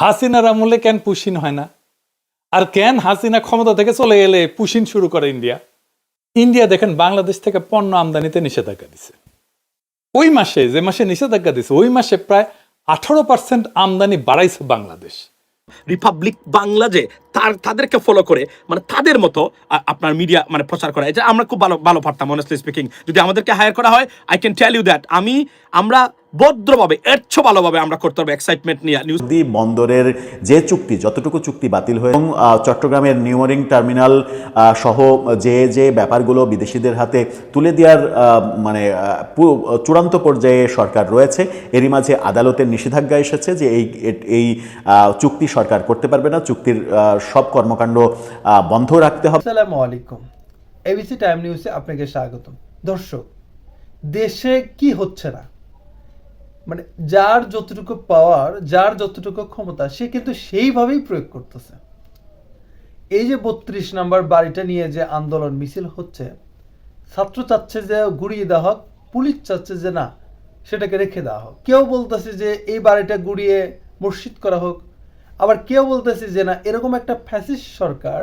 হাসিনার আমলে কেন পুশিন হয় না? আর কেন হাসিনা ক্ষমতা থেকে চলে গেলে পুশিন শুরু করে ইন্ডিয়া? ইন্ডিয়া দেখেন বাংলাদেশ থেকে পণ্য আমদানিতে নিষেধাজ্ঞা দিছে। ওই মাসে যে মাসে নিষেধাজ্ঞা দিছে ওই মাসে প্রায় 18% আমদানি বাড়াইছে বাংলাদেশ। রিপাবলিক বাংলা যে তাদেরকে ফলো করে মানে তাদের মতো আপনার মিডিয়া মানে প্রচার করা, এটা আমরা খুব ভালো পারতাম অনেস্টলি স্পিকিং। যদি আমাদেরকে হায়ার করা হয়, I can tell you that আমরা ভদ্রভাবে ভালোভাবে আমরা করতে হবে এক্সাইটমেন্ট নিয়ে নিউজ। বন্দরের যে চুক্তি, যতটুকু চুক্তি বাতিল হয়ে এবং চট্টগ্রামের নিউমোরিং টার্মিনাল সহ যে ব্যাপারগুলো বিদেশিদের হাতে তুলে দেওয়ার মানে চূড়ান্ত পর্যায়ে সরকার রয়েছে, এরই মাঝে আদালতের নিষেধাজ্ঞা এসেছে যে এই চুক্তি সরকার করতে পারবে না, চুক্তির সব কর্মকাণ্ড বন্ধ রাখতে হবে। আসসালামু আলাইকুম, এবিসি টাইম নিউজে আপনাকে স্বাগতম। দর্শক, দেশে কি হচ্ছে না, মানে যার যতটুকু পাওয়ার, যার যতটুকু ক্ষমতা, সে কিন্তু সেইভাবেই প্রয়োগ করতেছে। এই যে 32 নম্বর বাড়িটা নিয়ে যে আন্দোলন মিছিল হচ্ছে, ছাত্র চাচ্ছে যে গুড়িয়ে দেওয়া হোক, পুলিশ চাচ্ছে যে না সেটাকে রেখে দেওয়া হোক। কেউ বলতেছে যে এই বাড়িটা গুড়িয়ে মসজিদ করা হোক, আবার কেউ বলতেছে যে না এরকম একটা ফ্যাসিস্ট সরকার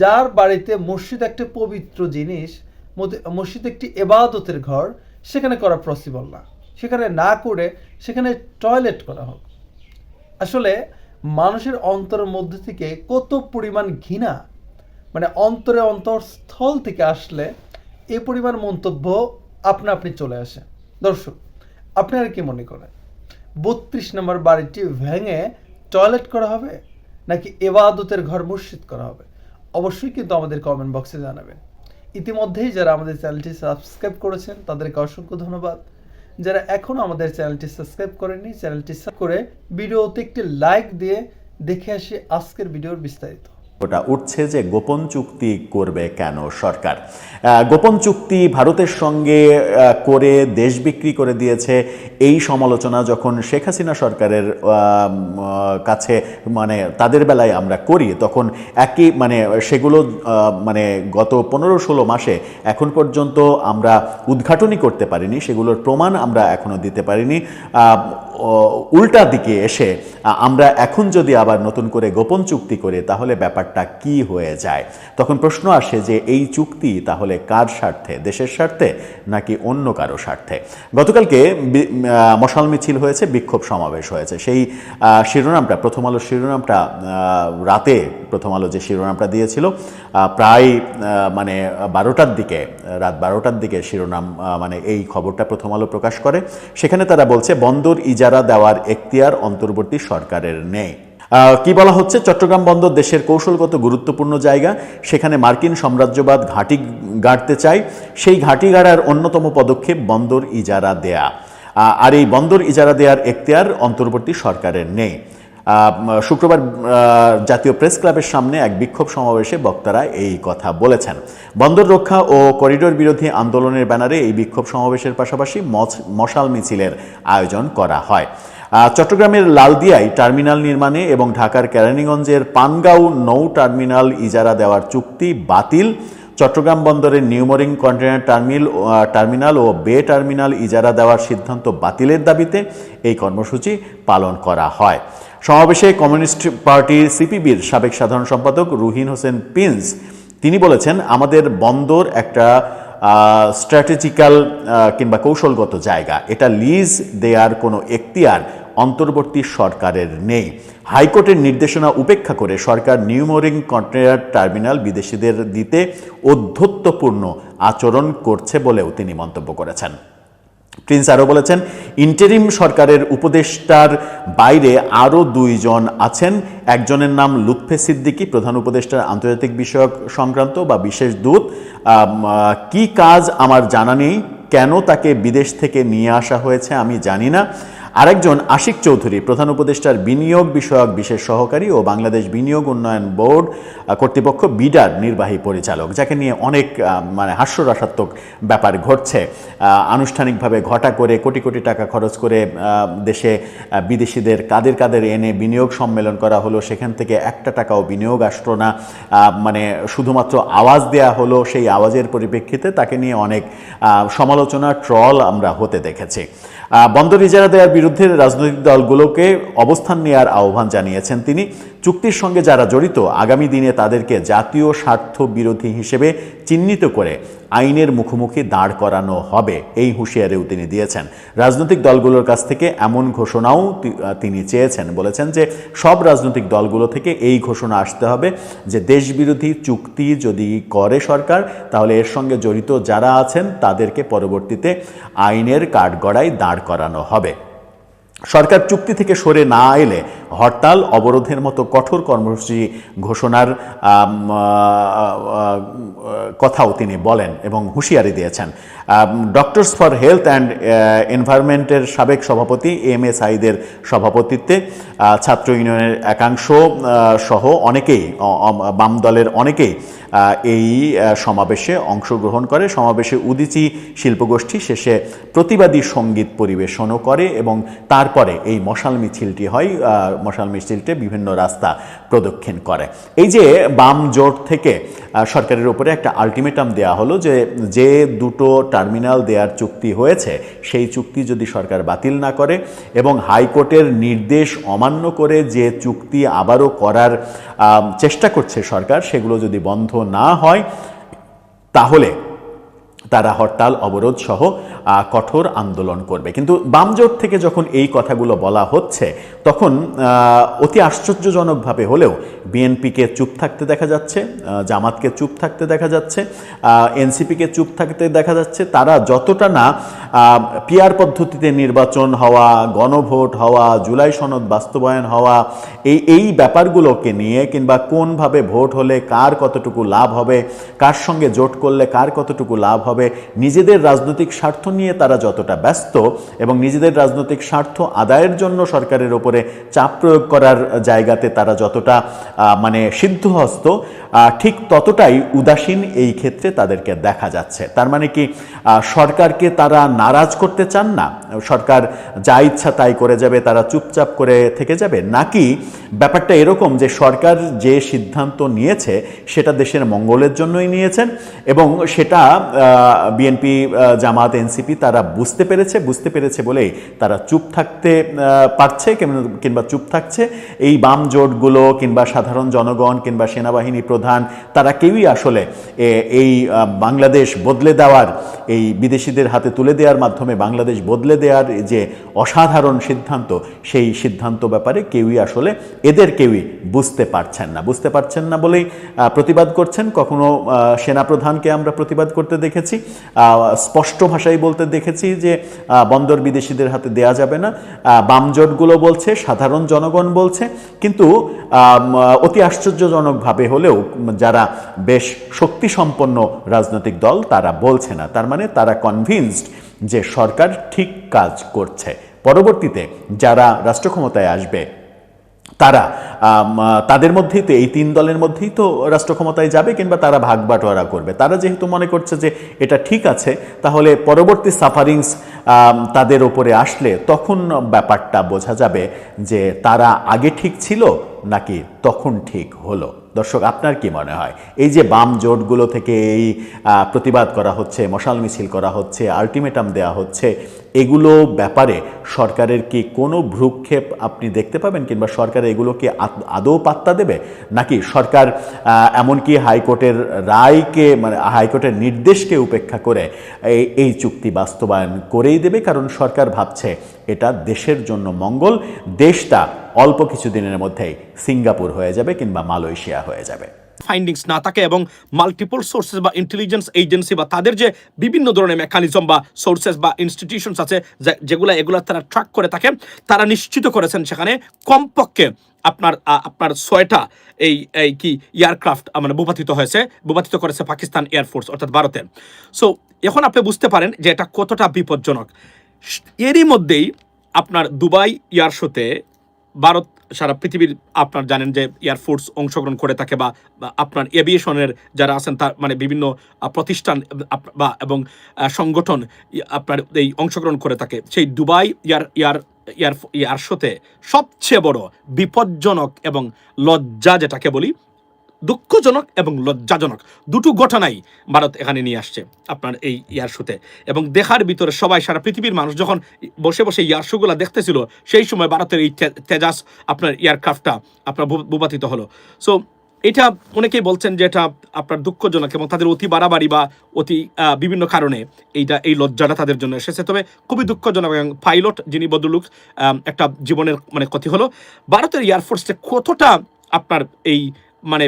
যার বাড়িতে মসজিদ একটা পবিত্র জিনিস, মসজিদ একটি ইবাদতের ঘর, সেখানে করা পসিবল না, সেখানে না করে সেখানে টয়লেট করা হোক। আসলে মানুষের অন্তরের মধ্যে থেকে কত পরিমাণ ঘৃণা, মানে অন্তরস্থল থেকে আসলে এই পরিমাণ মন্তব্য আপনি চলে আসে। দর্শক, আপনারা কি মনে করেন 32 নম্বর বাড়িটি ভেঙে টয়লেট করা হবে নাকি ইবাদতের ঘর মসজিদ করা হবে? অবশ্যই কিন্তু আমাদের কমেন্ট বক্সে জানাবেন। ইতিমধ্যেই যারা আমাদের চ্যানেলটি সাবস্ক্রাইব করেছেন তাদেরকে অসংখ্য ধন্যবাদ। যারা এখনও আমাদের চ্যানেলটি সাবস্ক্রাইব করেননি, চ্যানেলটি সাবস্ক্রাইব করে ভিডিওতে একটি লাইক দিয়ে দেখে আসি আজকের ভিডিওর বিস্তারিত। ওটা উঠছে যে গোপন চুক্তি করবে কেন সরকার? গোপন চুক্তি ভারতের সঙ্গে করে দেশ বিক্রি করে দিয়েছে, এই সমালোচনা যখন শেখ হাসিনা সরকারের কাছে মানে তাদের বেলায় আমরা করি, তখন একই মানে সেগুলো মানে গত 15-16 মাসে এখন পর্যন্ত আমরা উদ্ঘাটনই করতে পারিনি, সেগুলোর প্রমাণ আমরা এখনও দিতে পারিনি। উল্টা দিকে এসে আমরা এখন যদি আবার নতুন করে গোপন চুক্তি করি তাহলে ব্যাপারটা কি হয়ে যায়? তখন প্রশ্ন আসে যে এই চুক্তি তাহলে কার স্বার্থে, দেশের স্বার্থে নাকি অন্য কারো স্বার্থে? গতকালকে মশাল মিছিল হয়েছে, বিক্ষোভ সমাবেশ হয়েছে। সেই শিরোনামটা, প্রথম আলোর শিরোনামটা রাতে প্রথম আলো যে শিরোনামটা দিয়েছিল প্রায় মানে 12টার দিকে, রাত 12টার দিকে শিরোনাম মানে এই খবরটা প্রথম আলো প্রকাশ করে। সেখানে তারা বলছে বন্দর ইজারা দেওয়ার এখতিয়ার অন্তর্বর্তী সরকারের নেই। কি বলা হচ্ছে? চট্টগ্রাম বন্দর দেশের কৌশলগত গুরুত্বপূর্ণ জায়গা, সেখানে মার্কিন সাম্রাজ্যবাদ ঘাঁটি গাড়তে চায়, সেই ঘাঁটি গাড়ার অন্যতম পদক্ষেপ বন্দর ইজারা দেয়া, আর এই বন্দর ইজারা দেওয়ার এখতিয়ার অন্তর্বর্তী সরকারের নেই। শুক্রবার জাতীয় প্রেস ক্লাবের সামনে এক বিক্ষোভ সমাবেশে বক্তারা এই কথা বলেছেন। বন্দর রক্ষা ও করিডোর বিরোধী আন্দোলনের ব্যানারে এই বিক্ষোভ সমাবেশের পাশাপাশি মশাল মিছিলের আয়োজন করা হয়। চট্টগ্রামের লালদিয়ায় টার্মিনাল নির্মাণে এবং ঢাকার কেরানীগঞ্জের পানগাঁও নৌ টার্মিনাল ইজারা দেওয়ার চুক্তি বাতিল, চট্টগ্রাম বন্দরের নিউমোরিং কন্টেনার টার্মিনাল ও বে টার্মিনাল ইজারা দেওয়ার সিদ্ধান্ত বাতিলের দাবিতে এই কর্মসূচি পালন করা হয়। সমাবেশে কমিউনিস্ট পার্টির সিপিবির সাবেক সাধারণ সম্পাদক রুহিন হোসেন প্রিন্স তিনি বলেছেন, আমাদের বন্দর একটা স্ট্র্যাটেজিক্যাল কিংবা কৌশলগত জায়গা, এটা লিজ দেওয়ার কোনো এখতিয়ার অন্তর্বর্তী সরকারের নেই। হাইকোর্টের নির্দেশনা উপেক্ষা করে সরকার নিউমোরিং কন্টেনার টার্মিনাল বিদেশিদের দিতে ঔদ্ধত্যপূর্ণ আচরণ করছে বলেও তিনি মন্তব্য করেছেন। প্রিন্স আরও বলেছেন, ইন্টারিম সরকারের উপদেষ্টার বাইরে আরও 2 জন আছেন। একজনের নাম লুৎফে সিদ্দিকী, প্রধান উপদেষ্টার আন্তর্জাতিক বিষয়ক সংক্রান্ত বা বিশেষ দূত। কি কাজ আমার জানা নেই, কেন তাকে বিদেশ থেকে নিয়ে আসা হয়েছে আমি জানি না। আরেকজন আশিক চৌধুরী, প্রধান উপদেষ্টার বিনিয়োগ বিষয়ক বিশেষ সহকারী ও বাংলাদেশ বিনিয়োগ উন্নয়ন বোর্ড কর্তৃপক্ষ বিডার নির্বাহী পরিচালক, যাকে নিয়ে অনেক মানে হাস্যরসাত্মক ব্যাপার ঘটছে। আনুষ্ঠানিকভাবে ঘটা করে কোটি কোটি টাকা খরচ করে দেশে বিদেশিদের কাদের এনে বিনিয়োগ সম্মেলন করা হলো, সেখান থেকে 1 টাকাও বিনিয়োগ আসলো না, মানে শুধুমাত্র আওয়াজ দেয়া হলো। সেই আওয়াজের পরিপ্রেক্ষিতে তাকে নিয়ে অনেক সমালোচনা, ট্রল আমরা হতে দেখেছি। বন্দর ইজারা দেওয়ার বিরুদ্ধে রাজনৈতিক দলগুলোকে অবস্থান নেওয়ার আহ্বান জানিয়েছেন তিনি। চুক্তির সঙ্গে যারা জড়িত আগামী দিনে তাদেরকে জাতীয় স্বার্থ বিরোধী হিসেবে চিহ্নিত করে আইনের মুখোমুখি দাঁড় করানো হবে, এই হুঁশিয়ারিও তিনি দিয়েছেন। রাজনৈতিক দলগুলোর কাছ থেকে এমন ঘোষণাও তিনি চেয়েছেন, বলেছেন যে সব রাজনৈতিক দলগুলো থেকে এই ঘোষণা আসতে হবে যে দেশবিরোধী চুক্তি যদি করে সরকার, তাহলে এর সঙ্গে জড়িত যারা আছেন তাদেরকে পরবর্তীতে আইনের কাঠগড়ায় দাঁড় করানো হবে। সরকার চুক্তি থেকে সরে না এলে হরতাল, অবরোধের মতো কঠোর কর্মসূচি ঘোষণার কথাও তিনি বলেন এবং হুঁশিয়ারি দিয়েছেন। ডক্টরস ফর হেলথ অ্যান্ড এনভায়রনমেন্টের সাবেক সভাপতি এম এ সাইদের সভাপতিত্বে ছাত্র ইউনিয়নের একাংশ সহ অনেকেই, বাম দলের অনেকেই এই সমাবেশে অংশগ্রহণ করে। সমাবেশে উদীচী শিল্পগোষ্ঠী শেষে প্রতিবাদী সঙ্গীত পরিবেশনও করে এবং তারপরে এই মশাল মিছিলটি হয়। মশাল মিছিলটি বিভিন্ন রাস্তা প্রদক্ষিণ করে। এই যে বাম জোট থেকে সরকারের উপরে একটা আলটিমেটাম দেয়া হলো যে যে দুটো টার্মিনাল দেওয়ার চুক্তি হয়েছে সেই চুক্তি যদি সরকার বাতিল না করে এবং হাইকোর্টের নির্দেশ অমান্য করে যে চুক্তি আবারও করার চেষ্টা করছে সরকার, সেগুলো যদি বন্ধ না হয় তাহলে তারা হরতাল, অবরোধ সহ কঠোর আন্দোলন করবে। কিন্তু বামজোট থেকে যখন এই কথাগুলো বলা হচ্ছে তখন অতি আশ্চর্যজনকভাবে হলেও বিএনপিকে চুপ থাকতে দেখা যাচ্ছে, জামাতকে চুপ থাকতে দেখা যাচ্ছে, এনসিপিকে চুপ থাকতে দেখা যাচ্ছে। তারা যতটা না পিআর পদ্ধতিতে নির্বাচন হওয়া, গণভোট হওয়া, জুলাই সনদ বাস্তবায়ন হওয়া, এই ব্যাপারগুলোকে নিয়ে কিংবা কোনভাবে ভোট হলে কার কতটুকু লাভ হবে, কার সঙ্গে জোট করলে কার কতটুকু লাভ হবে, নিজেদের রাজনৈতিক স্বার্থ নিয়ে তারা যতটা ব্যস্ত এবং নিজেদের রাজনৈতিক স্বার্থ আদায়ের জন্য সরকারের ওপরে চাপ প্রয়োগ করার জায়গাতে তারা যতটা সিদ্ধহস্ত, ঠিক ততটাই উদাসীন এই ক্ষেত্রে তাদেরকে দেখা যাচ্ছে। তার মানে কি সরকারকে তারা নারাজ করতে চান না, সরকার যা ইচ্ছা তাই করে যাবে, তারা চুপচাপ করে থেকে যাবে, নাকি ব্যাপারটা এরকম যে সরকার যে সিদ্ধান্ত নিয়েছে সেটা দেশের মঙ্গলের জন্যই নিয়েছেন এবং সেটা বিএনপি, জামাত, এনসিপি তারা বুঝতে পেরেছে বলেই তারা চুপ থাকতে পারছে কিংবা চুপ থাকছে। এই বাম জোটগুলো কিংবা সাধারণ জনগণ কিংবা সেনাবাহিনী প্রধান তারা কেউই আসলে এই বাংলাদেশ বদলে দেওয়ার, এই বিদেশিদের হাতে তুলে দেওয়ার মাধ্যমে বাংলাদেশ বদলে দেওয়ার যে অসাধারণ সিদ্ধান্ত, সেই সিদ্ধান্ত ব্যাপারে কেউই আসলে কেউই বুঝতে পারছেন না বলেই প্রতিবাদ করছেন। কখনো সেনাপ্রধানকে আমরা প্রতিবাদ করতে দেখেছি, স্পষ্ট ভাষায় বলতে দেখেছি যে বন্দর বিদেশিদের হাতে দেয়া যাবে না। বামজোটগুলো বলছে, সাধারণ জনগণ বলছে, কিন্তু অতি আশ্চর্যজনকভাবে হলেও যারা বেশ শক্তিসম্পন্ন রাজনৈতিক দল তারা বলছে না। তার মানে তারা কনভিন্সড যে সরকার ঠিক কাজ করছে। পরবর্তীতে যারা রাষ্ট্র ক্ষমতায় আসবে তারা তাদের মধ্যেই তো, এই তিন দলের মধ্যেই তো রাষ্ট্র ক্ষমতায় যাবে কিংবা তারা ভাগ বাটোয়ারা করবে। তারা যেহেতু মনে করছে যে এটা ঠিক আছে, তাহলে পরবর্তী সাফারিংস তাদের ওপরে আসলে তখন ব্যাপারটা বোঝা যাবে যে তারা আগে ঠিক ছিল নাকি তখন ঠিক হলো। দর্শক, আপনার কি মনে হয় এই যে বাম জোটগুলো থেকে এই প্রতিবাদ করা হচ্ছে, মশাল মিছিল করা হচ্ছে, আলটিমেটাম দেওয়া হচ্ছে, এগুলো ব্যাপারে সরকারের কি কোনো ভ্রুক্ষেপ আপনি দেখতে পাবেন কিংবা সরকার এগুলোকে আদৌ পাত্তা দেবে, নাকি সরকার এমনকি হাইকোর্টের রায়কে হাইকোর্টের নির্দেশকে উপেক্ষা করে এই চুক্তি বাস্তবায়ন করেই দেবে? কারণ সরকার ভাবছে এটা দেশের জন্য মঙ্গল, দেশটা অল্প কিছুদিনের মধ্যেই সিঙ্গাপুর হয়ে যাবে কিংবা মালয়েশিয়া হয়ে যাবে। ফাইন্ডিংস না থাকে এবং মাল্টিপল সোর্সেস বা ইন্টেলিজেন্স এজেন্সি বা তাদের যে বিভিন্ন ধরনের মেকানিজম বা সোর্সেস বা ইনস্টিটিউশনস আছে যেগুলো তারা ট্র্যাক করে থাকে, তারা নিশ্চিত করেছেন সেখানে কমপক্ষে আপনার 6টা এই কি এয়ারক্রাফট ভূপাতিত করেছে পাকিস্তান এয়ারফোর্স অর্থাৎ ভারতের। সো এখন আপনি বুঝতে পারেন যে এটা কতটা বিপজ্জনক। এরই মধ্যেই আপনার দুবাই এয়ার শোতে ভারত সারা পৃথিবীর আপনার জানেন যে এয়ারফোর্স অংশগ্রহণ করে থাকে বা আপনার এভিয়েশনের যারা আছেন তার বিভিন্ন প্রতিষ্ঠান বা এবং সংগঠন আপনার এই অংশগ্রহণ করে থাকে। সেই দুবাই এয়ার শোতে সবচেয়ে বড় বিপজ্জনক এবং লজ্জা যেটাকে বলি, দুঃখজনক এবং লজ্জাজনক দুটো ঘটনাই ভারত এখানে নিয়ে আসছে আপনার এই ইয়ার শোতে। এবং দেখার ভিতরে সবাই, সারা পৃথিবীর মানুষ যখন বসে বসে ইয়ার শোগুলো দেখতেছিল, সেই সময় ভারতের এই তেজাস আপনার এয়ারক্রাফটটা আপনার ভূপাতিত হলো। সো এটা অনেকেই বলছেন যে এটা আপনার দুঃখজনক এবং তাদের অতি বাড়াবাড়ি বা অতি বিভিন্ন কারণে এই লজ্জাটা তাদের জন্য এসেছে। তবে খুবই দুঃখজনক, এবং পাইলট যিনি ভদ্রলোক একটা জীবনের মানে ক্ষতি হলো। ভারতের এয়ারফোর্সটা কতটা আপনার এই মানে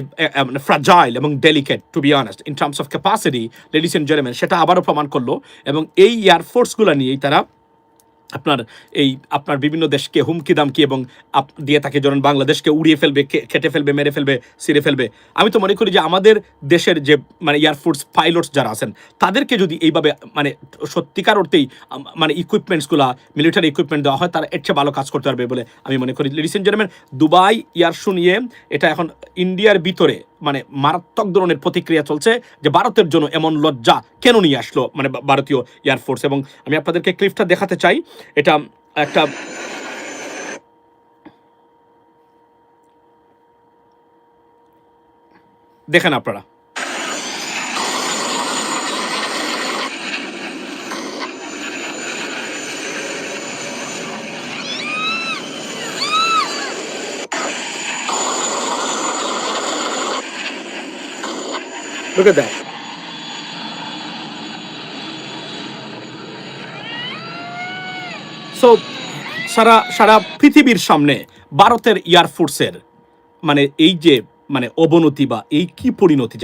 ফ্রাজাইল এবং delicate to be honest in terms of capacity, ladies and gentleman, সেটা আবারও প্রমাণ করলো। এবং এই এয়ারফোর্সগুলো নিয়েই তারা আপনার বিভিন্ন দেশকে হুমকি দামকি এবং দিয়ে থাকে, যেমন বাংলাদেশকে উড়িয়ে ফেলবে, কেটে ফেলবে, মেরে ফেলবে, ছিঁড়ে ফেলবে। আমি তো মনে করি যে আমাদের দেশের যে মানে এয়ারফোর্স পাইলটস যারা আছেন, তাদেরকে যদি এইভাবে মানে সত্যিকার অর্থেই মানে ইকুইপমেন্টসগুলো, মিলিটারি ইকুইপমেন্ট দেওয়া হয়, তারা এর চেয়ে ভালো কাজ করতে পারবে বলে আমি মনে করি। Ladies and gentleman, Dubai air show নিয়ে এটা এখন ইন্ডিয়ার ভিতরে মানে মারাত্মক ধরনের প্রতিক্রিয়া চলছে যে ভারতের জন্য এমন লজ্জা কেন নিয়ে আসলো মানে ভারতীয় এয়ারফোর্স। এবং আমি আপনাদেরকে ক্লিপটা দেখাতে চাই। এটা একটা দেখেন আপনারা। Look at that. So সারা পৃথিবীর সামনে ভারতের এয়ারফোর্সের মানে এই যে মানে অবনতি বা এই কি পরিণতি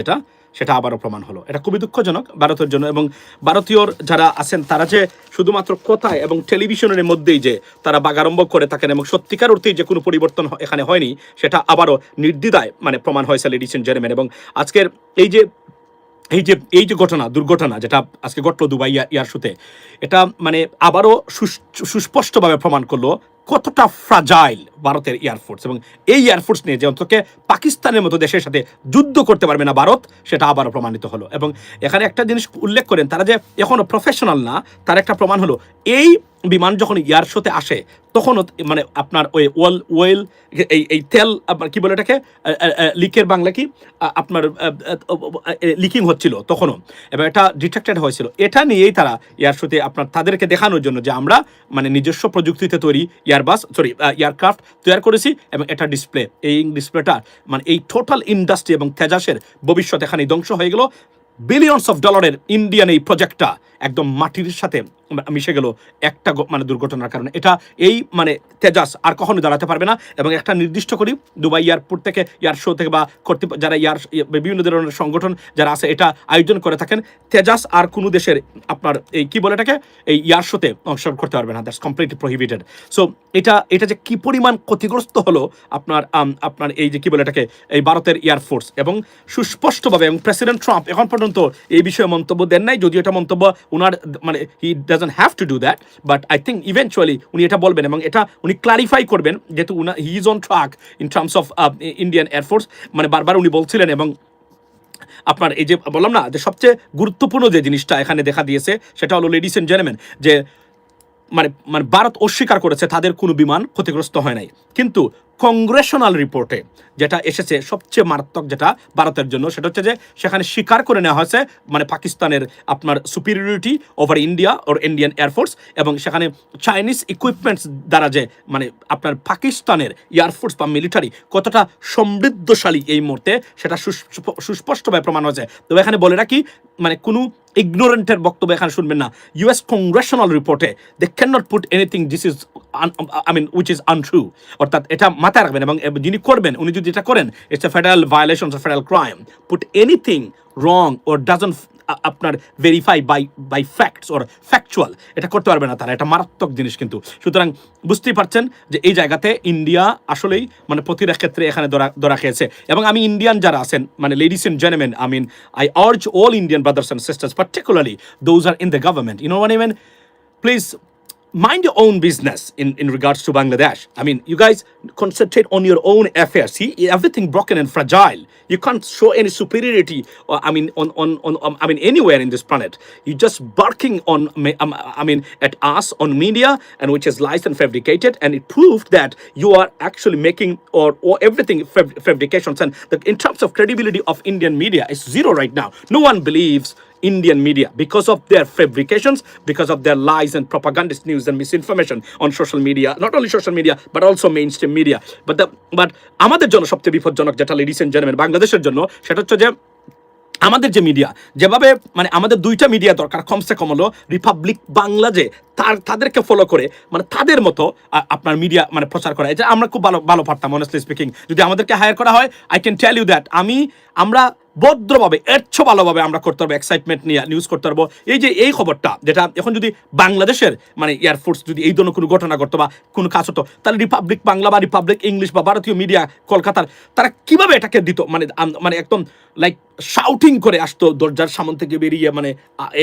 সেটা আবারও প্রমাণ হলো। এটা খুবই দুঃখজনক ভারতের জন্য। এবং ভারতীয় যারা আছেন তারা যে শুধুমাত্র কথায় এবং টেলিভিশনের মধ্যেই যে তারা বাগাড়ম্ব করে থাকেন এবং সত্যিকার অর্থেই যে কোনো পরিবর্তন এখানে হয়নি, সেটা আবারও নির্দ্বিধায় মানে প্রমাণ হয়েছে, লেডিস এন্ড জেন্টলম্যান। এবং আজকের এই যে দুর্ঘটনা যেটা আজকে ঘটলো দুবাই এয়ার শোতে, এটা মানে আবারও সুস্পষ্টভাবে প্রমাণ করলো কতটা ফ্রাজাইল ভারতের এয়ারফোর্স। এবং এই এয়ারফোর্স নিয়ে যে অন্তত পাকিস্তানের মতো দেশের সাথে যুদ্ধ করতে পারবে না ভারত, সেটা আবারও প্রমাণিত হলো। এবং এখানে একটা জিনিস উল্লেখ করেন, তারা যে এখনো প্রফেশনাল না, তার একটা প্রমাণ হলো এই বিমান যখন এয়ার শোতে আসে তখনও মানে আপনার ওই ওয়েল এই তেল আপনার কি বলে এটাকে লিকের বাংলা কি আপনার লিকিং হচ্ছিল তখনও, এবং এটা ডিটেক্টেড হয়েছিল। এটা নিয়েই তারা এয়ার শোতে আপনার তাদেরকে দেখানোর জন্য যে আমরা মানে নিজস্ব প্রযুক্তিতে তৈরি এয়ারক্রাফট তৈরি করেছি, এবং এটা ডিসপ্লে, এই ডিসপ্লেটা মানে এই টোটাল ইন্ডাস্ট্রি এবং তেজাসের ভবিষ্যৎ এখানে ধ্বংস হয়ে গেল। বিলিয়নস অফ ডলারের ইন্ডিয়ান এই প্রজেক্টটা একদম মাটির সাথে মিশে গেল একটা মানে দুর্ঘটনার কারণে। এটা এই মানে তেজাস আর কখনো দাঁড়াতে পারবে না। এবং একটা নির্দিষ্ট করি, দুবাই এয়ারপোর্ট থেকে এয়ার শো থেকে বা যারা বিভিন্ন ধরনের সংগঠন যারা আছে এটা আয়োজন করে থাকেন, তেজাস আর কোনো দেশের আপনার এই কি বলে এটাকে এই এয়ার শোতে অংশগ্রহণ করতে পারবে না, দ্যাটস কমপ্লিটলি প্রহিবিটেড। সো এটা যে কি পরিমাণ ক্ষতিগ্রস্ত হলো আপনার এই যে কি বলে এটাকে এই ভারতের এয়ারফোর্স। এবং সুস্পষ্টভাবে, এবং প্রেসিডেন্ট ট্রাম্প এখন পর্যন্ত এই বিষয়ে মন্তব্য দেন নাই, যদিও এটা মন্তব্য উনার মানে he doesn't have to do that, but I think eventually উনি এটা বলবেন এবং এটা উনি ক্লারিফাই করবেন, যেহেতু he is on track in terms of Indian air force. মানে বারবার উনি বলছিলেন। এবং আপনার এই যে বললাম না যে সবচেয়ে গুরুত্বপূর্ণ যে জিনিসটা এখানে দেখা দিয়েছে সেটা হলো, লেডিস এন্ড জেন্টলম্যান, যে মানে ভারত অস্বীকার করেছে তাদের কোনো বিমান ক্ষতিগ্রস্ত হয় নাই, কিন্তু কংগ্রেশনাল রিপোর্টে যেটা এসেছে সবচেয়ে মারাত্মক যেটা ভারতের জন্য, সেটা হচ্ছে যে সেখানে স্বীকার করে নেওয়া হয়েছে মানে পাকিস্তানের আপনার সুপিরিয়রিটি ওভার ইন্ডিয়া ওর ইন্ডিয়ান এয়ারফোর্স, এবং সেখানে চাইনিজ ইকুইপমেন্টস দ্বারা যে মানে আপনার পাকিস্তানের এয়ারফোর্স বা মিলিটারি কতটা সমৃদ্ধশালী এই মুহূর্তে সেটা সুস্পষ্টভাবে প্রমাণ হয়েছে। তবে এখানে বলে রাখি, মানে কোনো ইগনোরেন্টের বক্তব্য এখানে শুনবেন না। ইউএস কংগ্রেশনাল রিপোর্টে they can not put anything this is which is untrue, অর্থাৎ এটা মাথায় রাখবেন। এবং যিনি করবেন উনি যদি এটা করেন, it's a federal violation, federal crime. Put anything wrong or doesn't আপনার verify by facts or factual, এটা করতে পারবে না তারা, এটা মারাত্মক জিনিস কিন্তু। সুতরাং বুঝতেই পারছেন যে এই জায়গাতে ইন্ডিয়া আসলেই মানে প্রতিটা ক্ষেত্রে এখানে ধরা খেয়েছে। এবং আমি ইন্ডিয়ান যারা আছেন মানে ladies and gentleman, I urge all Indian brothers and sisters, particularly those are in the government, you know what I mean, please mind your own business in regards to Bangladesh. I mean, you guys concentrate on your own affairs. See, everything broken and fragile. You can't show any superiority, I mean, anywhere in this planet. You're just barking on, at us on media, and which is lies and fabricated, and it proved that you are actually making or everything fabrications. And in terms of credibility of Indian media, it's zero right now. No one believes Indian media because of their fabrications, because of their lies and propagandist news and misinformation on social media, not only social media but also mainstream media. But আমাদের জন্য সবচেয়ে বিপজ্জনক যেটা ladies and gentleman বাংলাদেশের জন্য সেটা হচ্ছে যে আমাদের যে মিডিয়া যেভাবে মানে আমাদের দুইটা মিডিয়া দরকার কমসে কম হলো রিপাবলিক বাংলা যে তাদেরকে ফলো করে মানে তাদের মতো আপনার মিডিয়া মানে প্রচার করা এটা আমরা খুব ভালো পারতাম অনেস্টলি স্পিকিং যদি আমাদেরকে হায়ার করা হয় I can tell you that আমরা ভদ্রভাবে এর চেয়ে ভালোভাবে আমরা করতে পারবো এক্সাইটমেন্ট নিয়ে নিউজ করতে পারবো এই খবরটা যেটা এখন যদি বাংলাদেশের মানে এয়ারফোর্স যদি এই ধরনের কোনো ঘটনা ঘটতো বা কোনো কাজ হতো তাহলে রিপাবলিক বাংলা বা রিপাবলিক ইংলিশ বা ভারতীয় মিডিয়া কলকাতার তারা কিভাবে এটাকে দিত মানে একদম লাইক শাউটিং করে আসতো দরজার সামন থেকে বেরিয়ে মানে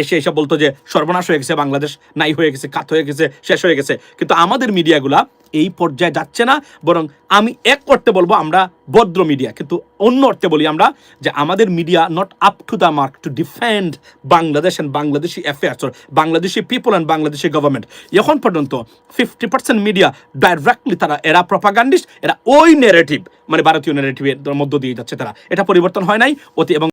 এসে বলতো যে সর্বনাশ হয়ে গেছে বাংলাদেশ নাই হয়ে গেছে কাত হয়ে গেছে শেষ হয়ে গেছে কিন্তু আমাদের মিডিয়াগুলা এই পর্যায়ে যাচ্ছে না বরং আমি এক করতে বলবো আমরা ভদ্র মিডিয়া কিন্তু অন্য অর্থে বলি আমরা যে আমাদের media not up to the mark to defend Bangladesh and Bangladeshi affairs Bangladeshi people and Bangladeshi government এখন পর্যন্ত 50% মিডিয়া ডাইরেক্টলি এরা প্রপাগান্ডিস্ট এরা ওই নেগেটিভ মানে ভারতীয় নেগেটিভের মধ্য দিয়ে যাচ্ছে তারা এটা পরিবর্তন হয় নাই অতি এবং